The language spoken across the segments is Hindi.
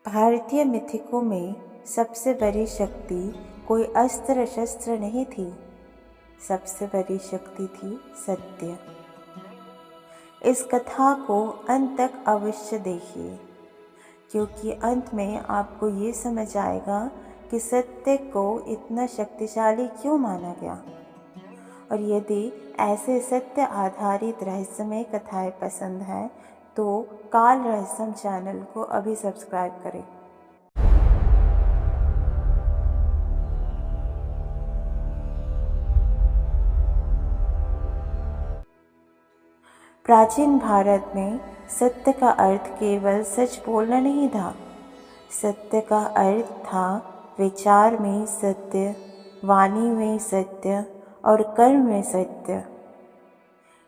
भारतीय मिथिकों में सबसे बड़ी शक्ति कोई अस्त्र शस्त्र नहीं थी, सबसे बड़ी शक्ति थी सत्य। इस कथा को अंत तक अवश्य देखिए, क्योंकि अंत में आपको ये समझ आएगा कि सत्य को इतना शक्तिशाली क्यों माना गया। और यदि ऐसे सत्य आधारित रहस्यमय कथाएं पसंद हैं तो काल रहस्यम चैनल को अभी सब्सक्राइब करें। प्राचीन भारत में सत्य का अर्थ केवल सच बोलना नहीं था। सत्य का अर्थ था विचार में सत्य, वाणी में सत्य और कर्म में सत्य।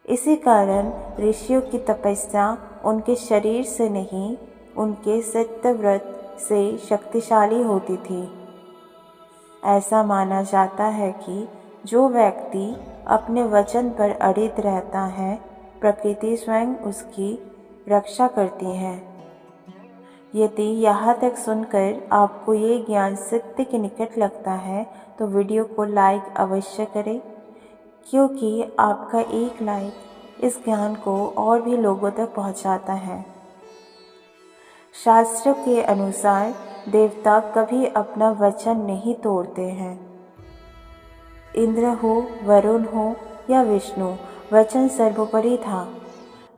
इसी कारण ऋषियों की तपस्या उनके शरीर से नहीं, उनके सत्य व्रत से शक्तिशाली होती थी। ऐसा माना जाता है कि जो व्यक्ति अपने वचन पर अडिग रहता है, प्रकृति स्वयं उसकी रक्षा करती है। यदि यहाँ तक सुनकर आपको ये ज्ञान सत्य के निकट लगता है तो वीडियो को लाइक अवश्य करें, क्योंकि आपका एक लाइक इस ज्ञान को और भी लोगों तक पहुंचाता है। शास्त्रों के अनुसार देवता कभी अपना वचन नहीं तोड़ते हैं। इंद्र हो, वरुण हो या विष्णु, वचन सर्वोपरि था।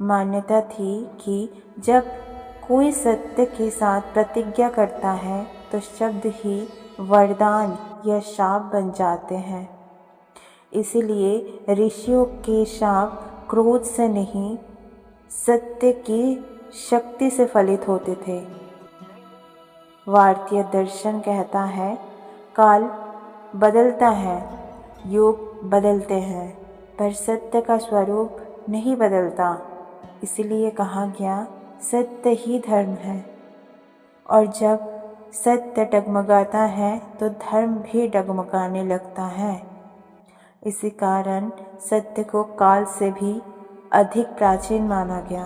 मान्यता थी कि जब कोई सत्य के साथ प्रतिज्ञा करता है तो शब्द ही वरदान या शाप बन जाते हैं। इसलिए ऋषियों के शाप क्रोध से नहीं, सत्य की शक्ति से फलित होते थे। भारतीय दर्शन कहता है, काल बदलता है, युग बदलते हैं, पर सत्य का स्वरूप नहीं बदलता। इसलिए कहा गया, सत्य ही धर्म है। और जब सत्य डगमगाता है तो धर्म भी डगमगाने लगता है। इसी कारण सत्य को काल से भी अधिक प्राचीन माना गया।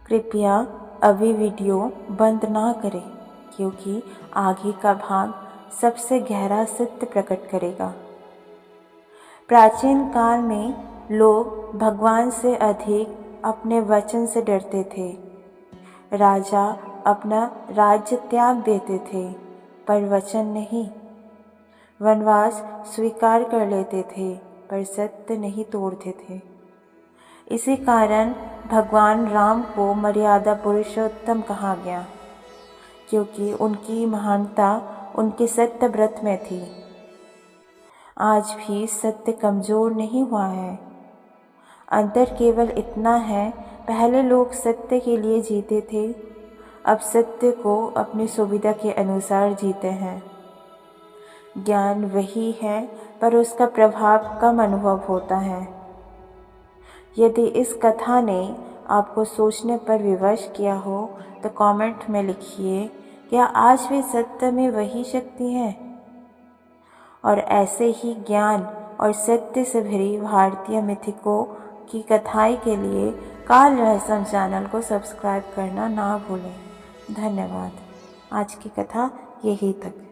कृपया अभी वीडियो बंद ना करें, क्योंकि आगे का भाग सबसे गहरा सत्य प्रकट करेगा। प्राचीन काल में लोग भगवान से अधिक अपने वचन से डरते थे। राजा अपना राज्य त्याग देते थे, पर वचन नहीं। वनवास स्वीकार कर लेते थे, पर सत्य नहीं तोड़ते थे। इसी कारण भगवान राम को मर्यादा पुरुषोत्तम कहा गया, क्योंकि उनकी महानता उनके सत्य व्रत में थी। आज भी सत्य कमज़ोर नहीं हुआ है। अंतर केवल इतना है, पहले लोग सत्य के लिए जीते थे, अब सत्य को अपनी सुविधा के अनुसार जीते हैं। ज्ञान वही है, पर उसका प्रभाव कम अनुभव होता है। यदि इस कथा ने आपको सोचने पर विवश किया हो तो कमेंट में लिखिए, क्या आज भी सत्य में वही शक्ति है? और ऐसे ही ज्ञान और सत्य से भरी भारतीय मिथिकों की कथाएं के लिए काल रहस्यम चैनल को सब्सक्राइब करना ना भूलें। धन्यवाद। आज की कथा यही तक।